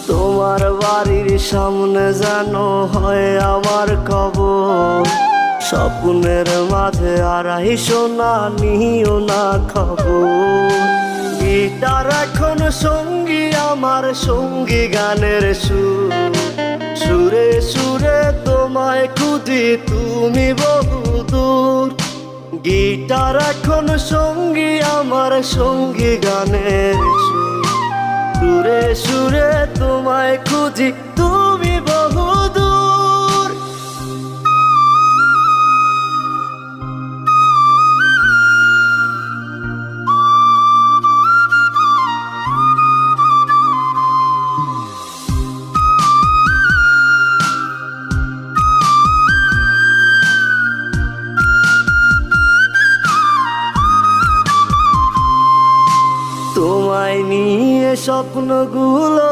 তোমার বাড়ির সামনে যেন হয় আমার কবর, স্বপ্নের মাঝে আড়াইশো না নিও না খবর। গিটার এখন সঙ্গী আমার, সঙ্গী গানের সুর, সুরে সুরে তোমায় খুঁজি তুমি বহুদূর। গিটার এখন সঙ্গী আমার, সঙ্গী গানের সুর, সুরে সুরে তোমায় খুঁজি তুমি বহুদূর। তোমায় নিয়ে স্বপ্নগুলো